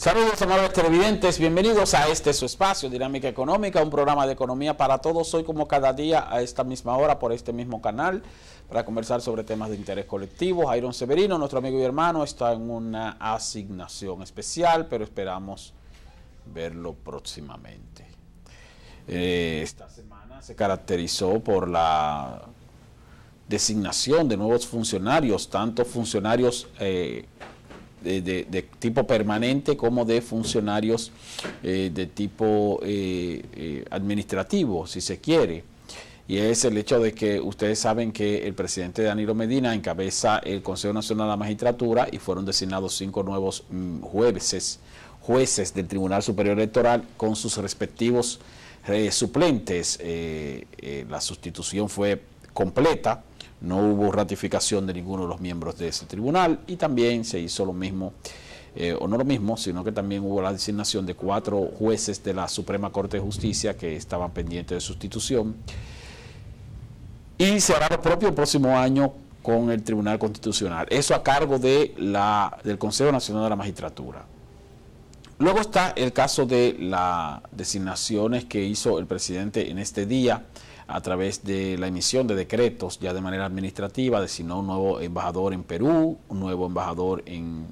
Saludos, amables televidentes, bienvenidos a este su espacio, Dinámica Económica, un programa de economía para todos, hoy como cada día a esta misma hora por este mismo canal, para conversar sobre temas de interés colectivo. Jairon Severino, nuestro amigo y hermano, está en una asignación especial, pero esperamos verlo próximamente. Esta semana se caracterizó por la designación de nuevos funcionarios, tanto funcionarios de tipo permanente como de funcionarios de tipo administrativo, si se quiere. Y es el hecho de que ustedes saben que el presidente Danilo Medina encabeza el Consejo Nacional de la Magistratura y fueron designados 5 nuevos jueces del Tribunal Superior Electoral con sus respectivos suplentes. La sustitución fue completa. No hubo ratificación de ninguno de los miembros de ese tribunal y también se hizo lo mismo, o no lo mismo, sino que también hubo la designación de 4 jueces de la Suprema Corte de Justicia que estaban pendientes de sustitución. Y se hará lo propio el próximo año con el Tribunal Constitucional. Eso a cargo del Consejo Nacional de la Magistratura. Luego está el caso de las designaciones que hizo el presidente en este día, a través de la emisión de decretos ya de manera administrativa. Designó un nuevo embajador en Perú, un nuevo embajador en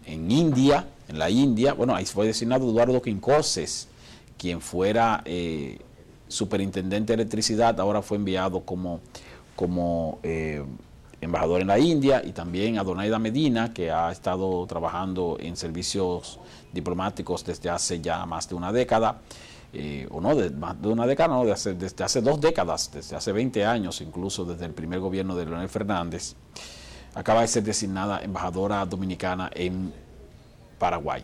India, en la India. Bueno, ahí fue designado Eduardo Quincoses, quien fuera superintendente de electricidad, ahora fue enviado como embajador en la India, y también a Donaida Medina, que ha estado trabajando en servicios diplomáticos desde hace ya más de una década. O no, más de una década, no, desde hace 2 décadas, desde hace 20 años, incluso desde el primer gobierno de Leonel Fernández, acaba de ser designada embajadora dominicana en Paraguay.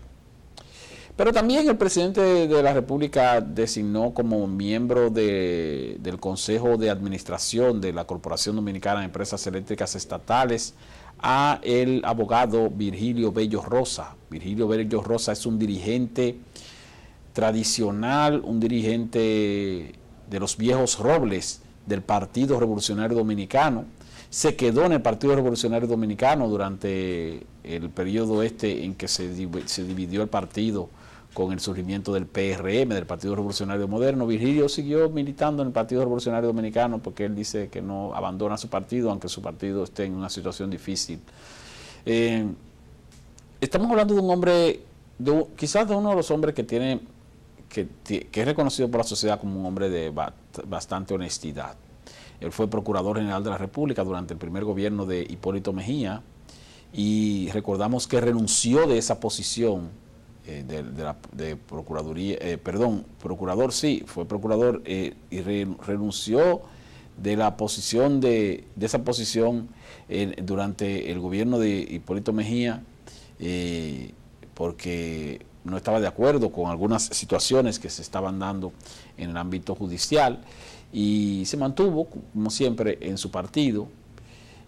Pero también el presidente de la República designó como miembro del Consejo de Administración de la Corporación Dominicana de Empresas Eléctricas Estatales a el abogado Virgilio Bello Rosa. Virgilio Bello Rosa es un dirigente tradicional, un dirigente de los viejos robles del Partido Revolucionario Dominicano. Se quedó en el Partido Revolucionario Dominicano durante el periodo en que se dividió el partido con el surgimiento del PRM, del Partido Revolucionario Moderno. Virgilio siguió militando en el Partido Revolucionario Dominicano porque él dice que no abandona su partido, aunque su partido esté en una situación difícil. Estamos hablando de un hombre, quizás de uno de los hombres que es reconocido por la sociedad como un hombre de bastante honestidad. Él fue Procurador General de la República durante el primer gobierno de Hipólito Mejía, y recordamos que renunció de esa posición de Procuraduría, procurador, sí, fue procurador, y renunció de la posición de esa posición durante el gobierno de Hipólito Mejía, porque no estaba de acuerdo con algunas situaciones que se estaban dando en el ámbito judicial, y se mantuvo, como siempre, en su partido,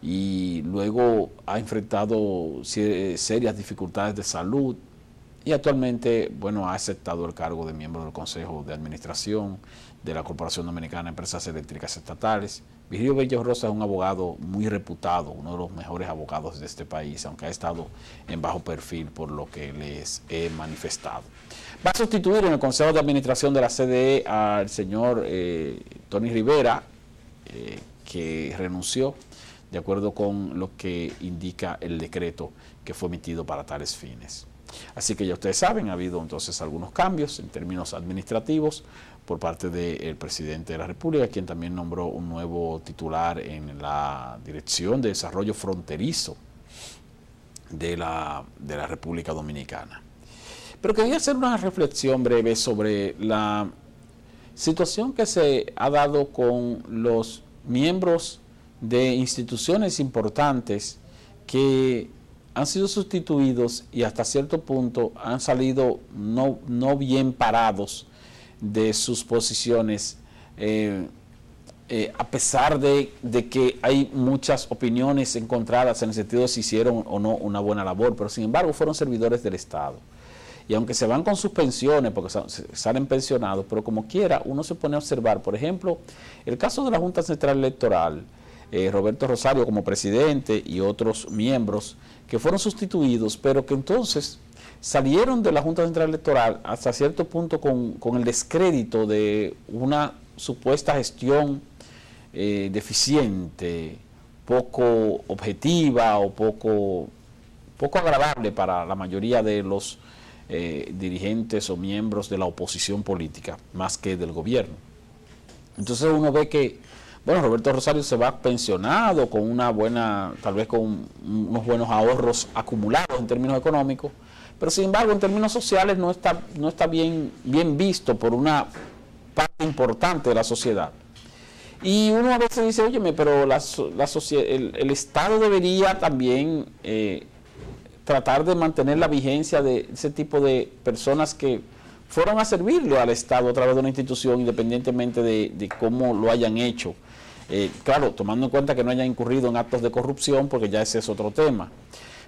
y luego ha enfrentado serias dificultades de salud, y actualmente, bueno, ha aceptado el cargo de miembro del Consejo de Administración de la Corporación Dominicana de Empresas Eléctricas Estatales. Virgilio Bello Rosa es un abogado muy reputado, uno de los mejores abogados de este país, aunque ha estado en bajo perfil por lo que les he manifestado. Va a sustituir en el Consejo de Administración de la CDE al señor Tony Rivera, que renunció de acuerdo con lo que indica el decreto que fue emitido para tales fines. Así que ya ustedes saben, ha habido entonces algunos cambios en términos administrativos por parte del presidente de la República, quien también nombró un nuevo titular en la Dirección de Desarrollo Fronterizo de la República Dominicana. Pero quería hacer una reflexión breve sobre la situación que se ha dado con los miembros de instituciones importantes que han sido sustituidos y hasta cierto punto han salido no bien parados de sus posiciones, a pesar de que hay muchas opiniones encontradas en el sentido de si hicieron o no una buena labor, pero sin embargo fueron servidores del Estado. Y aunque se van con sus pensiones, porque salen pensionados, pero como quiera, uno se pone a observar, por ejemplo, el caso de la Junta Central Electoral. Roberto Rosario como presidente y otros miembros que fueron sustituidos, pero que entonces salieron de la Junta Central Electoral hasta cierto punto con el descrédito de una supuesta gestión deficiente, poco objetiva o poco agradable para la mayoría de los dirigentes o miembros de la oposición política, más que del gobierno. Entonces uno ve que, bueno, Roberto Rosario se va pensionado con una buena, tal vez con unos buenos ahorros acumulados en términos económicos, pero sin embargo en términos sociales no está bien visto por una parte importante de la sociedad. Y uno a veces dice, óyeme, pero el Estado debería también tratar de mantener la vigencia de ese tipo de personas que fueron a servirle al Estado a través de una institución, independientemente de cómo lo hayan hecho. Claro, tomando en cuenta que no hayan incurrido en actos de corrupción, porque ya ese es otro tema.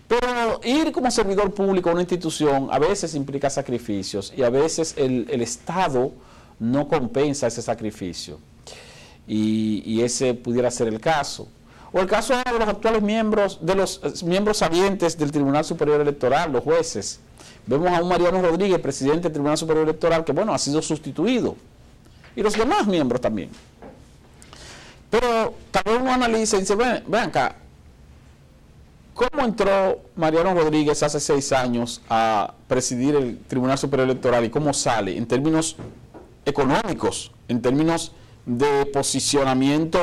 Pero ir como servidor público a una institución a veces implica sacrificios y a veces el Estado no compensa ese sacrificio. Y ese pudiera ser el caso. O el caso de los actuales miembros, de los miembros salientes del Tribunal Superior Electoral, los jueces. Vemos a un Mariano Rodríguez, presidente del Tribunal Superior Electoral, que bueno, ha sido sustituido. Y los demás miembros también. Pero también uno analiza y dice, ven acá, ¿cómo entró Mariano Rodríguez hace 6 años a presidir el Tribunal Superior Electoral y cómo sale en términos económicos, en términos de posicionamiento,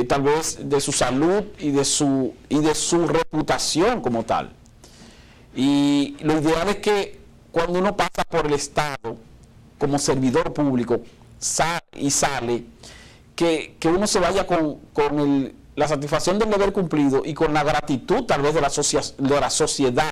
tal vez de su salud y de su reputación como tal? Y lo ideal es que cuando uno pasa por el Estado como servidor público sale, que uno se vaya con la satisfacción del deber cumplido y con la gratitud tal vez de la sociedad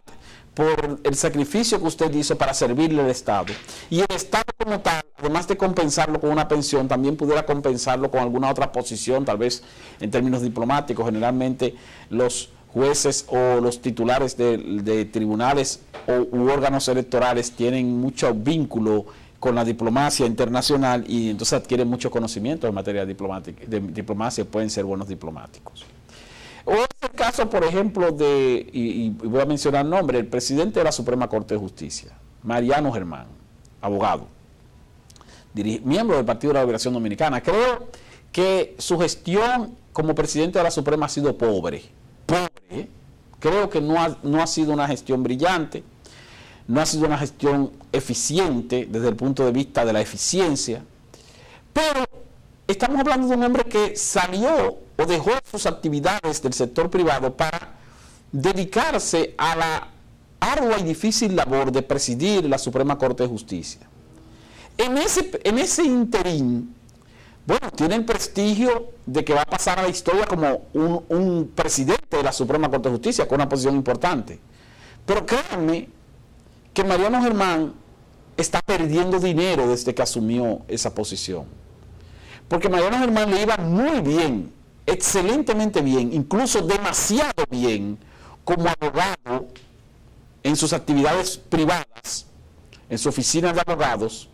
por el sacrificio que usted hizo para servirle al Estado. Y el Estado como tal, además de compensarlo con una pensión, también pudiera compensarlo con alguna otra posición, tal vez en términos diplomáticos. Generalmente los jueces o los titulares de tribunales u órganos electorales tienen mucho vínculo con la diplomacia internacional y entonces adquieren mucho conocimiento en materia de diplomacia y pueden ser buenos diplomáticos. O es el caso, por ejemplo, y voy a mencionar el nombre, el presidente de la Suprema Corte de Justicia, Mariano Germán, abogado, miembro del Partido de la Liberación Dominicana. Creo que su gestión como presidente de la Suprema ha sido pobre. Creo que no ha sido una gestión brillante, no ha sido una gestión eficiente desde el punto de vista de la eficiencia, pero estamos hablando de un hombre que salió o dejó sus actividades del sector privado para dedicarse a la ardua y difícil labor de presidir la Suprema Corte de Justicia. En ese interín, bueno, tiene el prestigio de que va a pasar a la historia como un presidente de la Suprema Corte de Justicia, con una posición importante. Pero créanme que Mariano Germán está perdiendo dinero desde que asumió esa posición. Porque Mariano Germán le iba muy bien, excelentemente bien, incluso demasiado bien, como abogado en sus actividades privadas, en su oficina de abogados,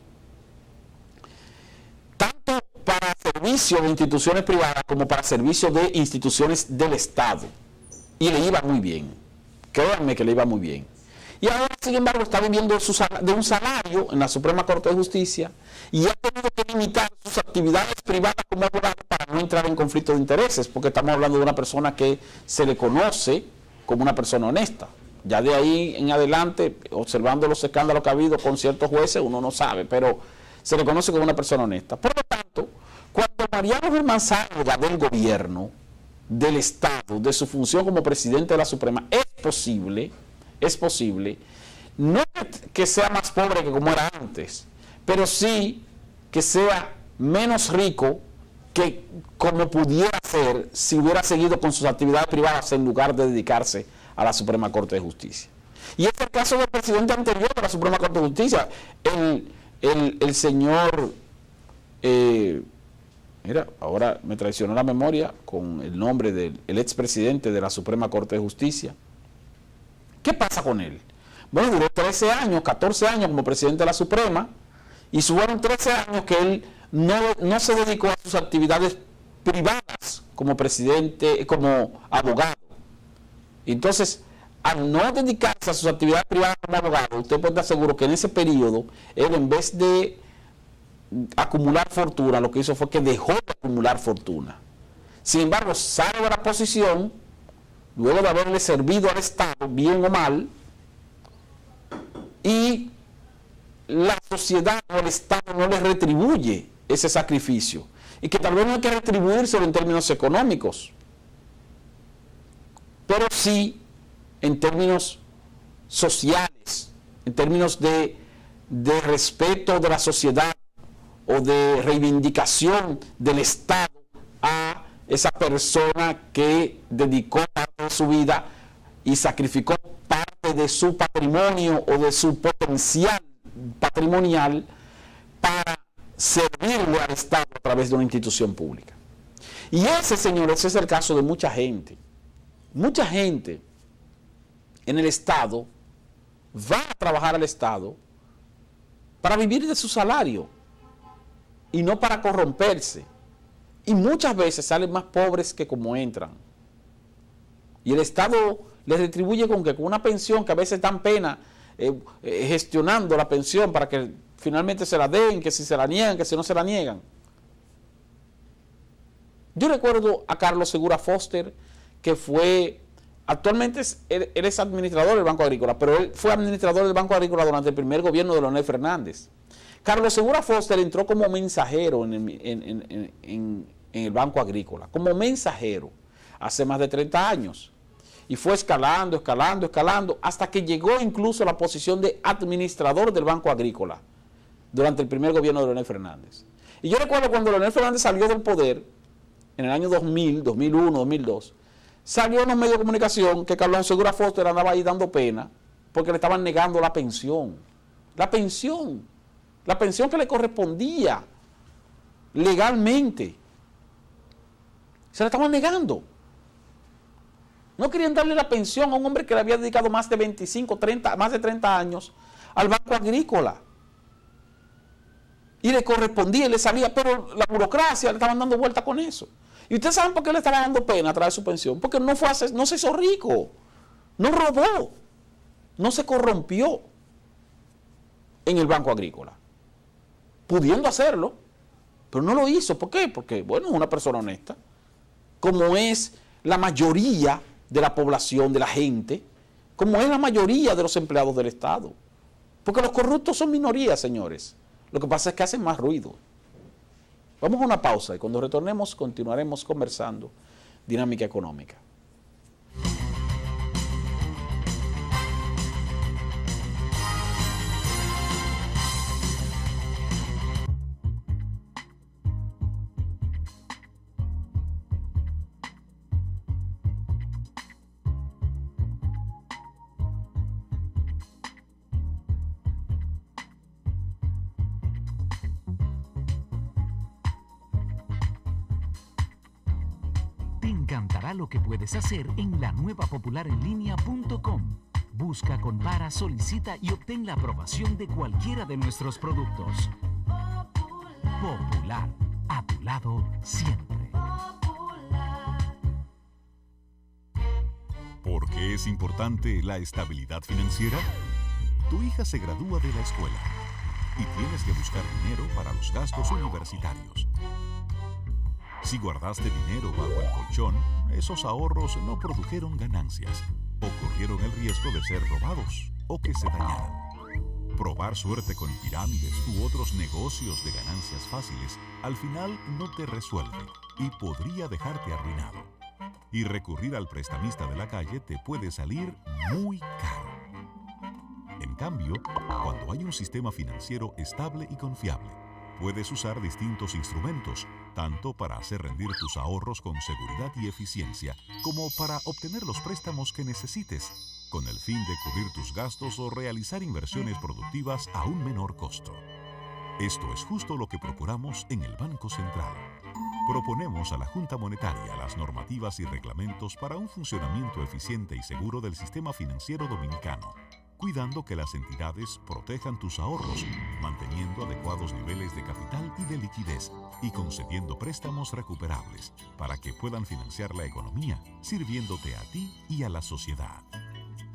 tanto para servicio de instituciones privadas como para servicio de instituciones del Estado. Y le iba muy bien, créanme que le iba muy bien. Y ahora, sin embargo, está viviendo de un salario en la Suprema Corte de Justicia y ha tenido que limitar sus actividades privadas como abogado para no entrar en conflicto de intereses, porque estamos hablando de una persona que se le conoce como una persona honesta. Ya de ahí en adelante, observando los escándalos que ha habido con ciertos jueces, uno no sabe, pero se le conoce como una persona honesta. Por lo tanto, cuando Mariano Germán salga del gobierno, del Estado, de su función como presidente de la Suprema, es posible, no que sea más pobre que como era antes, pero sí que sea menos rico que como pudiera ser si hubiera seguido con sus actividades privadas en lugar de dedicarse a la Suprema Corte de Justicia. Y es el caso del presidente anterior de la Suprema Corte de Justicia, el señor, mira, ahora me traicionó la memoria con el nombre del expresidente de la Suprema Corte de Justicia. ¿Qué pasa con él? Bueno, duró 13 años, 14 años como presidente de la Suprema y fueron 13 años que él no se dedicó a sus actividades privadas como presidente, como abogado. Entonces, al no dedicarse a sus actividades privadas como abogado, usted puede estar seguro que en ese periodo, él en vez de acumular fortuna, lo que hizo fue que dejó de acumular fortuna. Sin embargo, sale de la posición, luego de haberle servido al Estado, bien o mal, y la sociedad o el Estado no le retribuye ese sacrificio. Y que tal vez no hay que retribuírselo en términos económicos, pero sí en términos sociales, en términos de respeto de la sociedad o de reivindicación del Estado a esa persona que dedicó parte de su vida y sacrificó parte de su patrimonio o de su potencial patrimonial para servirle al Estado a través de una institución pública. Y ese, señores, es el caso de mucha gente. Mucha gente en el Estado va a trabajar al Estado para vivir de su salario y no para corromperse. Y muchas veces salen más pobres que como entran. Y el Estado les retribuye con una pensión que a veces dan pena gestionando la pensión para que finalmente se la den, que si se la niegan, que si no se la niegan. Yo recuerdo a Carlos Segura Foster, que fue, actualmente él es administrador del Banco Agrícola, pero él fue administrador del Banco Agrícola durante el primer gobierno de Leonel Fernández. Carlos Segura Foster entró como mensajero en el Banco Agrícola, como mensajero, hace más de 30 años. Y fue escalando, hasta que llegó incluso a la posición de administrador del Banco Agrícola durante el primer gobierno de Leonel Fernández. Y yo recuerdo cuando Leonel Fernández salió del poder, en el año 2000, 2001, 2002, salió en los medios de comunicación que Carlos Segura Foster andaba ahí dando pena porque le estaban negando la pensión. La pensión que le correspondía legalmente. Se la estaban negando. No querían darle la pensión a un hombre que le había dedicado más de 25, 30, más de 30 años al Banco Agrícola. Y le correspondía, y le salía, pero la burocracia le estaban dando vuelta con eso. Y ustedes saben por qué le estaban dando pena a través de su pensión. Porque no se hizo rico, no robó, no se corrompió en el Banco Agrícola. Pudiendo hacerlo, pero no lo hizo. ¿Por qué? Porque, bueno, es una persona honesta, como es la mayoría de la población, de la gente, como es la mayoría de los empleados del Estado. Porque los corruptos son minorías, señores. Lo que pasa es que hacen más ruido. Vamos a una pausa y cuando retornemos continuaremos conversando dinámica económica. Te encantará lo que puedes hacer en la nueva popularenlinea.com. Busca, compara, solicita y obtén la aprobación de cualquiera de nuestros productos. Popular, a tu lado siempre. ¿Por qué es importante la estabilidad financiera? Tu hija se gradúa de la escuela y tienes que buscar dinero para los gastos universitarios. Si guardaste dinero bajo el colchón, esos ahorros no produjeron ganancias o corrieron el riesgo de ser robados o que se dañaran. Probar suerte con pirámides u otros negocios de ganancias fáciles al final no te resuelve y podría dejarte arruinado. Y recurrir al prestamista de la calle te puede salir muy caro. En cambio, cuando hay un sistema financiero estable y confiable, puedes usar distintos instrumentos, tanto para hacer rendir tus ahorros con seguridad y eficiencia, como para obtener los préstamos que necesites, con el fin de cubrir tus gastos o realizar inversiones productivas a un menor costo. Esto es justo lo que procuramos en el Banco Central. Proponemos a la Junta Monetaria las normativas y reglamentos para un funcionamiento eficiente y seguro del sistema financiero dominicano, cuidando que las entidades protejan tus ahorros, manteniendo adecuados altos niveles de capital y de liquidez y concediendo préstamos recuperables para que puedan financiar la economía, sirviéndote a ti y a la sociedad.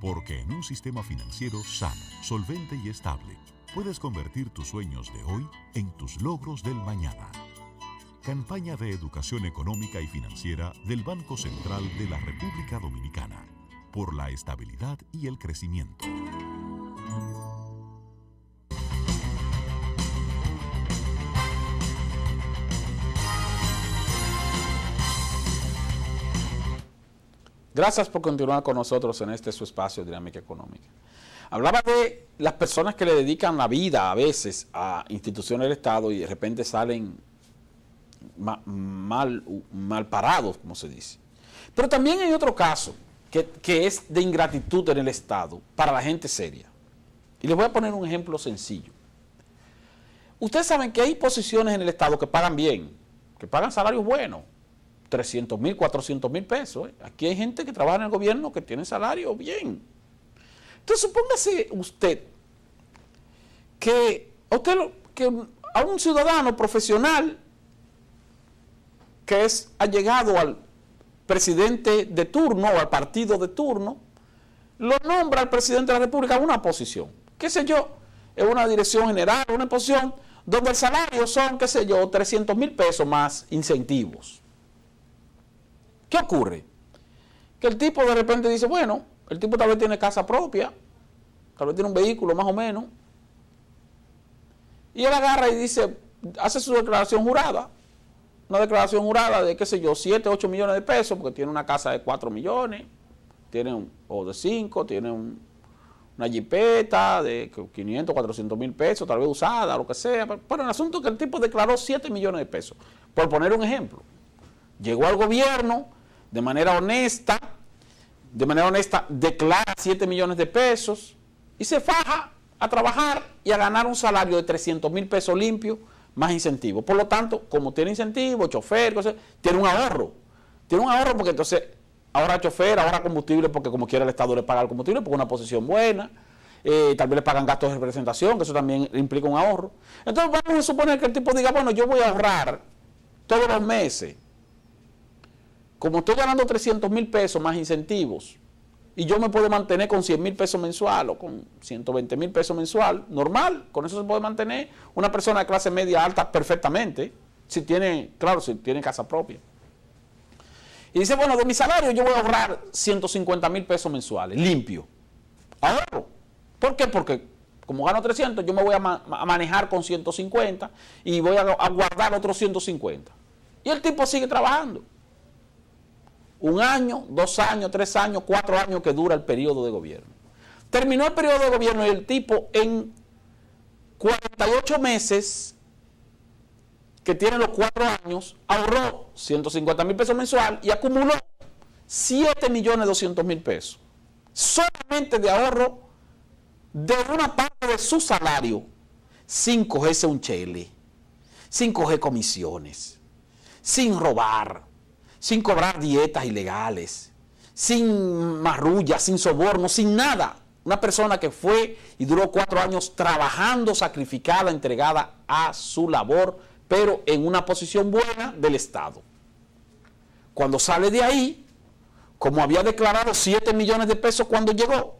Porque en un sistema financiero sano, solvente y estable, puedes convertir tus sueños de hoy en tus logros del mañana. Campaña de Educación Económica y Financiera del Banco Central de la República Dominicana. Por la estabilidad y el crecimiento. Gracias por continuar con nosotros en este su espacio Dinámica Económica. Hablaba de las personas que le dedican la vida a veces a instituciones del Estado y de repente salen mal parados, como se dice. Pero también hay otro caso que es de ingratitud en el Estado para la gente seria. Y les voy a poner un ejemplo sencillo. Ustedes saben que hay posiciones en el Estado que pagan bien, que pagan salarios buenos. 300,000, 400,000 pesos. Aquí hay gente que trabaja en el gobierno que tiene salario bien. Entonces, supóngase usted que a un ciudadano profesional que es allegado al presidente de turno o al partido de turno, lo nombra el presidente de la República a una posición. ¿Qué sé yo? En una dirección general, una posición donde el salario son, qué sé yo, 300,000 pesos más incentivos. ¿Qué ocurre? Que el tipo de repente dice, bueno, el tipo tal vez tiene casa propia, tal vez tiene un vehículo más o menos, y él agarra y dice, hace su declaración jurada, una declaración jurada de, qué sé yo, 7, 8 millones de pesos, porque tiene una casa de 4 millones, o de 5, tiene una jipeta de 500, 400,000 pesos, tal vez usada, lo que sea. Pero el asunto es que el tipo declaró 7 millones de pesos, por poner un ejemplo. Llegó al gobierno de manera honesta, declara 7 millones de pesos y se faja a trabajar y a ganar un salario de 300,000 pesos limpios más incentivos. Por lo tanto, como tiene incentivo, chofer, cosas, tiene un ahorro. Tiene un ahorro porque entonces ahora chofer, ahora combustible, porque como quiera el Estado le paga el combustible, porque es una posición buena. Tal vez le pagan gastos de representación, que eso también implica un ahorro. Entonces vamos a suponer que el tipo diga, bueno, yo voy a ahorrar todos los meses. Como estoy ganando 300,000 pesos más incentivos, y yo me puedo mantener con 100,000 pesos mensual o con 120,000 pesos mensual, normal, con eso se puede mantener una persona de clase media alta perfectamente, si tiene casa propia. Y dice, bueno, de mi salario yo voy a ahorrar 150,000 pesos mensuales, limpio. Ahorro. ¿Por qué? Porque como gano 300, yo me voy a manejar con 150 y voy a guardar otros 150. Y el tipo sigue trabajando. 1 año, 2 años, 3 años, 4 años que dura el periodo de gobierno. Terminó el periodo de gobierno y el tipo en 48 meses, que tiene los 4 años, ahorró 150,000 pesos mensual y acumuló 7,200,000 pesos. Solamente de ahorro de una parte de su salario, sin cogerse un chele, sin coger comisiones, sin robar, sin cobrar dietas ilegales, sin marrulla, sin soborno, sin nada. Una persona que fue y duró 4 años trabajando, sacrificada, entregada a su labor, pero en una posición buena del Estado. Cuando sale de ahí, como había declarado 7 millones de pesos cuando llegó,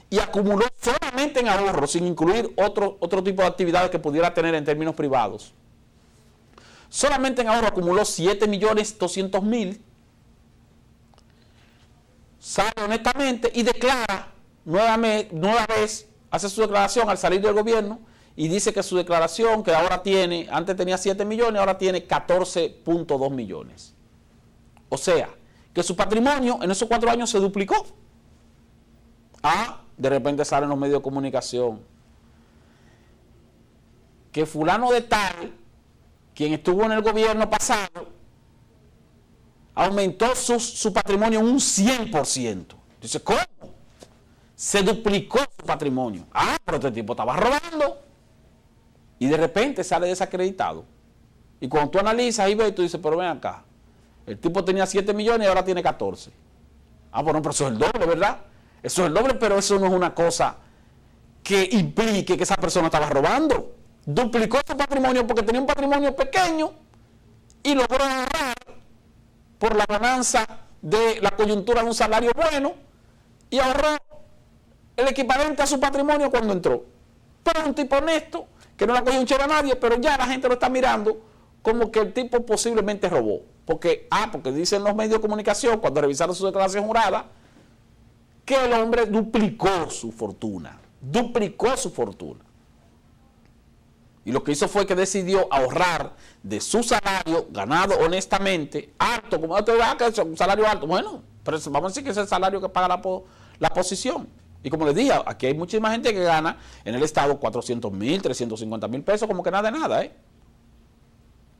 y acumuló solamente en ahorro, sin incluir otro tipo de actividades que pudiera tener en términos privados, solamente en ahorro acumuló 7,200,000, sale honestamente y declara nueva vez, hace su declaración al salir del gobierno y dice que su declaración, que ahora tiene, antes tenía 7 millones, ahora tiene 14,2 millones. O sea, que su patrimonio en esos 4 años se duplicó. De repente salen los medios de comunicación que fulano de tal, quien estuvo en el gobierno pasado, aumentó su patrimonio en un 100%. Dice, ¿cómo? Se duplicó su patrimonio. Pero este tipo estaba robando. Y de repente sale desacreditado. Y cuando tú analizas y ves, tú dices, pero ven acá. El tipo tenía 7 millones y ahora tiene 14. Bueno, pero eso es el doble, ¿verdad? Eso es el doble, pero eso no es una cosa que implique que esa persona estaba robando. duplicó su patrimonio porque tenía un patrimonio pequeño y logró ahorrar por la bonanza de la coyuntura de un salario bueno y ahorró el equivalente a su patrimonio cuando entró. Pero un tipo honesto, que no la cogió un chero a nadie, pero ya la gente lo está mirando como que el tipo posiblemente robó. Porque dicen los medios de comunicación, cuando revisaron su declaración jurada, que el hombre duplicó su fortuna. Y lo que hizo fue que decidió ahorrar de su salario, ganado honestamente, alto, como te da que es un salario alto. Bueno, pero vamos a decir que es el salario que paga la posición. Y como les dije, aquí hay muchísima gente que gana en el Estado 400,000, 350,000 pesos, como que nada de nada, ¿eh?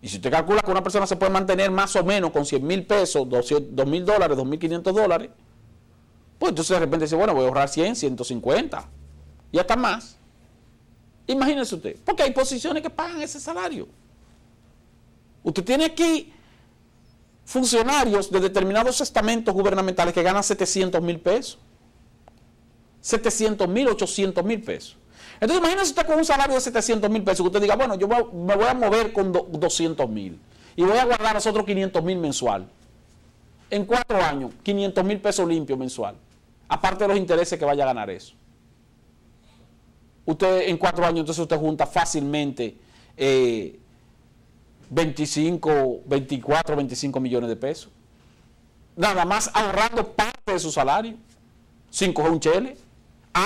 Y si usted calcula que una persona se puede mantener más o menos con 100,000 pesos, $2,000, $2,500, pues entonces de repente dice, bueno, voy a ahorrar 100, 150 y hasta más. Imagínese usted, porque hay posiciones que pagan ese salario. Usted tiene aquí funcionarios de determinados estamentos gubernamentales que ganan 700,000 pesos. 700,000, 800,000 pesos. Entonces imagínese usted con un salario de 700,000 pesos, que usted diga, bueno, yo me voy a mover con 200,000 y voy a guardar los otros 500,000 mensual. En 4 años, 500,000 pesos limpios mensual. Aparte de los intereses que vaya a ganar eso. Usted en 4 años, entonces usted junta fácilmente 24, 25 millones de pesos. Nada más ahorrando parte de su salario, sin coger un chele.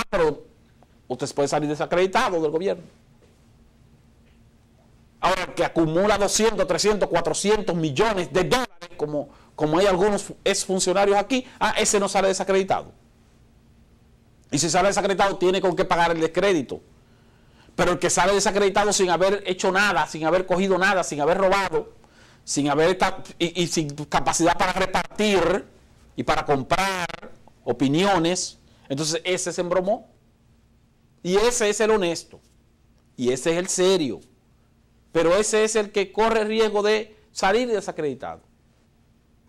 Pero usted puede salir desacreditado del gobierno. Ahora que acumula 200, 300, 400 millones de dólares, como hay algunos exfuncionarios aquí, ese no sale desacreditado. Y si sale desacreditado, tiene con qué pagar el descrédito. Pero el que sale desacreditado sin haber hecho nada, sin haber cogido nada, sin haber robado, sin haber y sin capacidad para repartir y para comprar opiniones, entonces ese se embromó. Y ese es el honesto. Y ese es el serio. Pero ese es el que corre riesgo de salir desacreditado,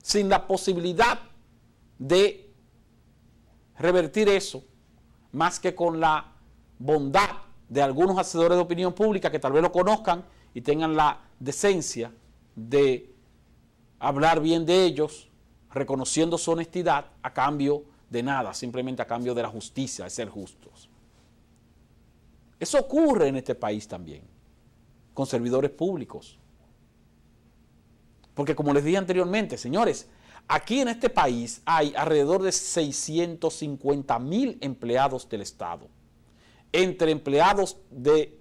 sin la posibilidad de revertir eso, más que con la bondad de algunos hacedores de opinión pública que tal vez lo conozcan y tengan la decencia de hablar bien de ellos, reconociendo su honestidad a cambio de nada, simplemente a cambio de la justicia, de ser justos. Eso ocurre en este país también, con servidores públicos. Porque como les dije anteriormente, señores, aquí en este país hay alrededor de 650,000 empleados del Estado, entre empleados del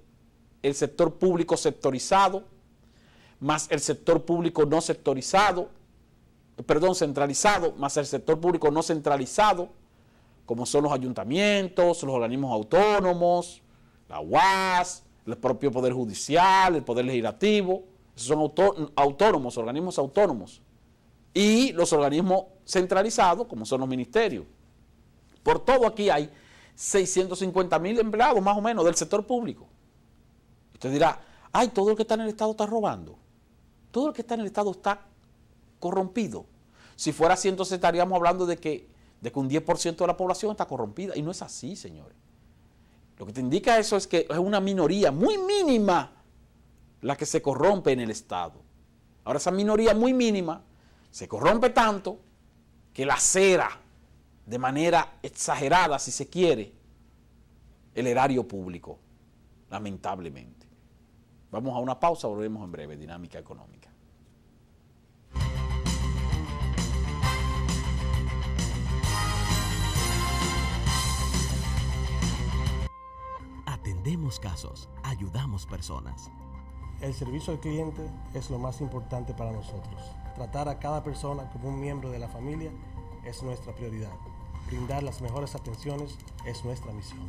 sector público sectorizado, más el sector público no sectorizado, centralizado, más el sector público no centralizado, como son los ayuntamientos, los organismos autónomos, la UAS, el propio Poder Judicial, el Poder Legislativo, esos son autónomos, organismos autónomos. Y los organismos centralizados, como son los ministerios. Por todo aquí hay 650,000 empleados, más o menos, del sector público. Usted dirá, todo el que está en el Estado está robando. Todo el que está en el Estado está corrompido. Si fuera así, entonces estaríamos hablando de que un 10% de la población está corrompida. Y no es así, señores. Lo que te indica eso es que es una minoría muy mínima la que se corrompe en el Estado. Ahora esa minoría muy mínima se corrompe tanto que lacera de manera exagerada, si se quiere, el erario público, lamentablemente. Vamos a una pausa, volvemos en breve. Dinámica Económica. Atendemos casos, ayudamos personas. El servicio al cliente es lo más importante para nosotros. Tratar a cada persona como un miembro de la familia es nuestra prioridad. Brindar las mejores atenciones es nuestra misión.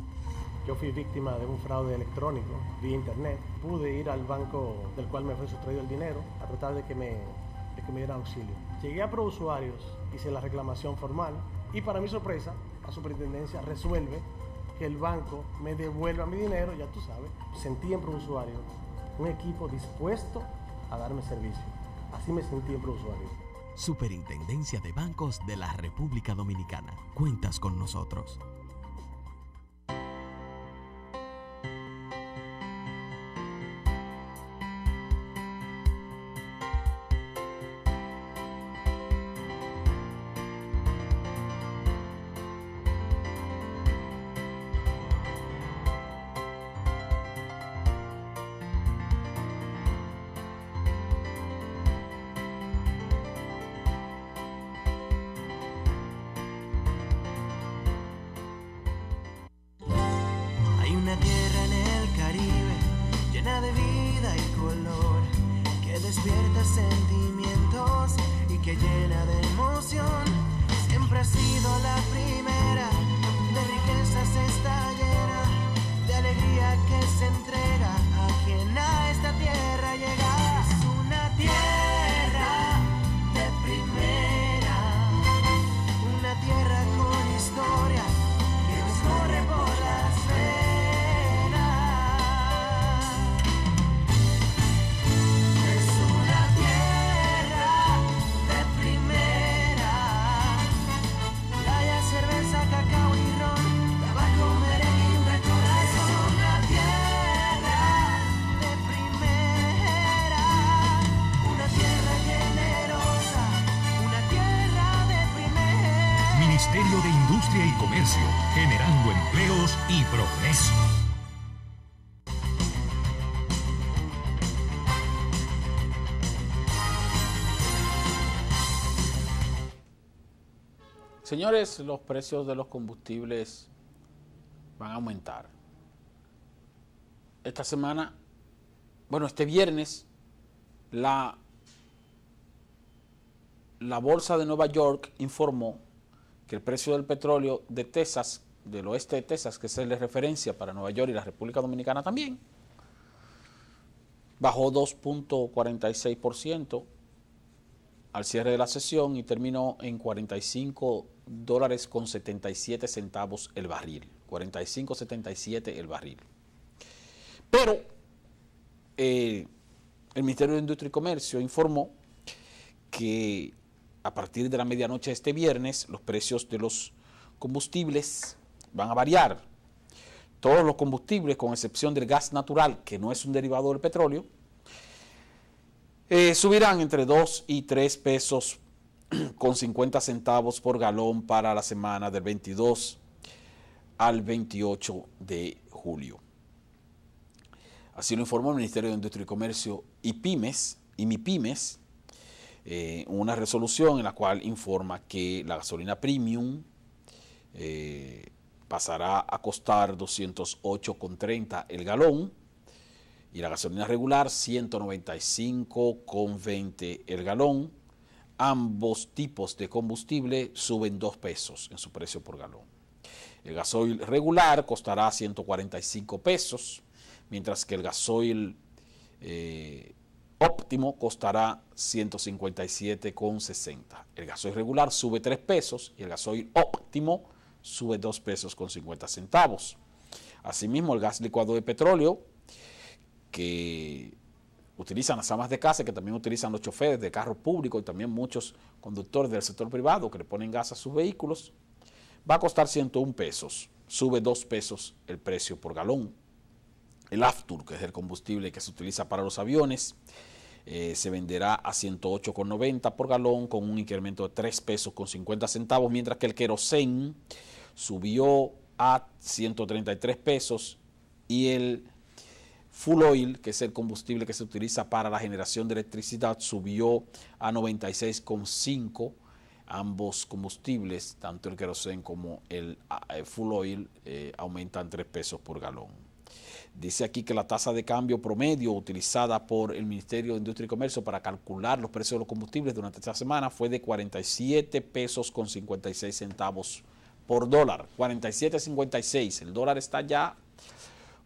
Yo fui víctima de un fraude electrónico vía internet. Pude ir al banco del cual me fue sustraído el dinero a tratar de que me dieran auxilio. Llegué a ProUsuarios, hice la reclamación formal y para mi sorpresa, la superintendencia resuelve que el banco me devuelva mi dinero, ya tú sabes. Sentí en ProUsuarios un equipo dispuesto a darme servicio. Así me sentí en ProUsuarios. Superintendencia de Bancos de la República Dominicana. Cuentas con nosotros. que llena de emoción. Siempre ha sido la primera, de riquezas está llena, de alegría que se entrega a quien a esta tierra llega. Es una tierra de primera, una tierra con historia que nos corre por las venas. Es una tierra de primera, playa, cerveza, cacao y ron, tabaco, merengue y un buen corazón. Es una tierra de primera, una tierra generosa, una tierra de primera. Ministerio de Industria y Comercio, generando empleos y progreso. Señores, los precios de los combustibles van a aumentar. Esta semana, este viernes, la Bolsa de Nueva York informó que el precio del petróleo de Texas, del oeste de Texas, que es el de referencia para Nueva York y la República Dominicana también, bajó 2.46% al cierre de la sesión y terminó en $45.77 el barril. 45.77 el barril. Pero el Ministerio de Industria y Comercio informó que a partir de la medianoche de este viernes los precios de los combustibles van a variar. Todos los combustibles, con excepción del gas natural, que no es un derivado del petróleo, subirán entre 2 y 3 pesos con 50 centavos por galón para la semana del 22 al 28 de julio. Así lo informó el Ministerio de Industria y Comercio y MIPYMES, una resolución en la cual informa que la gasolina premium pasará a costar 208,30 el galón y la gasolina regular 195,20 el galón. Ambos tipos de combustible suben 2 pesos en su precio por galón. El gasoil regular costará 145 pesos, mientras que el gasoil óptimo costará 157,60. El gasoil regular sube 3 pesos y el gasoil óptimo sube 2 pesos con 50 centavos. Asimismo, el gas licuado de petróleo que utilizan las amas de casa, que también utilizan los choferes de carros públicos y también muchos conductores del sector privado que le ponen gas a sus vehículos, va a costar 101 pesos, sube 2 pesos el precio por galón. El Aftur, que es el combustible que se utiliza para los aviones, se venderá a 108,90 por galón con un incremento de 3 pesos con 50 centavos, mientras que el querosén subió a 133 pesos y el full oil, que es el combustible que se utiliza para la generación de electricidad, subió a 96,5. Ambos combustibles, tanto el querosén como el full oil, aumentan 3 pesos por galón. Dice aquí que la tasa de cambio promedio utilizada por el Ministerio de Industria y Comercio para calcular los precios de los combustibles durante esta semana fue de 47 pesos con 56 centavos por dólar. 47,56. El dólar está ya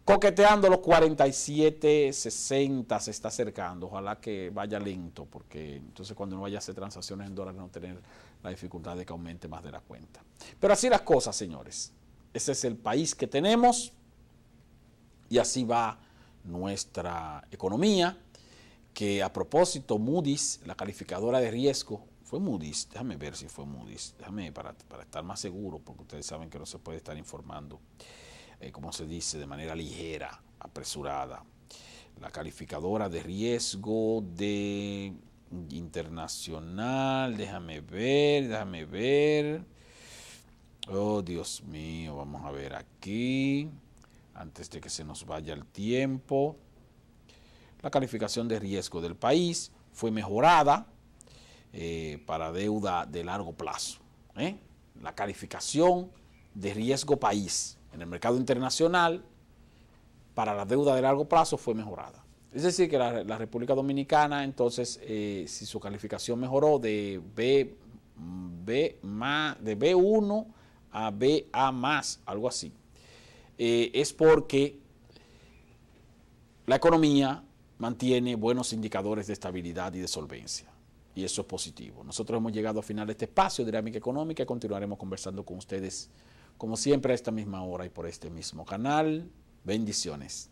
coqueteando los 47,60, se está acercando. Ojalá que vaya lento, porque entonces cuando uno vaya a hacer transacciones en dólares no tener la dificultad de que aumente más de la cuenta. Pero así las cosas, señores. Ese es el país que tenemos y así va nuestra economía, que a propósito Moody's, la calificadora de riesgo, fue Moody's, déjame ver si fue Moody's, para estar más seguro, porque ustedes saben que no se puede estar informando, como se dice, de manera ligera, apresurada. La calificadora de riesgo de internacional, déjame ver. Oh, Dios mío, vamos a ver aquí, antes de que se nos vaya el tiempo. La calificación de riesgo del país fue mejorada para deuda de largo plazo. La calificación de riesgo país en el mercado internacional para la deuda de largo plazo fue mejorada. Es decir, que la República Dominicana, entonces, si su calificación mejoró de B1 a BA+, algo así, es porque la economía mantiene buenos indicadores de estabilidad y de solvencia. Y eso es positivo. Nosotros hemos llegado al final de este espacio de Dinámica Económica y continuaremos conversando con ustedes, como siempre, a esta misma hora y por este mismo canal. Bendiciones.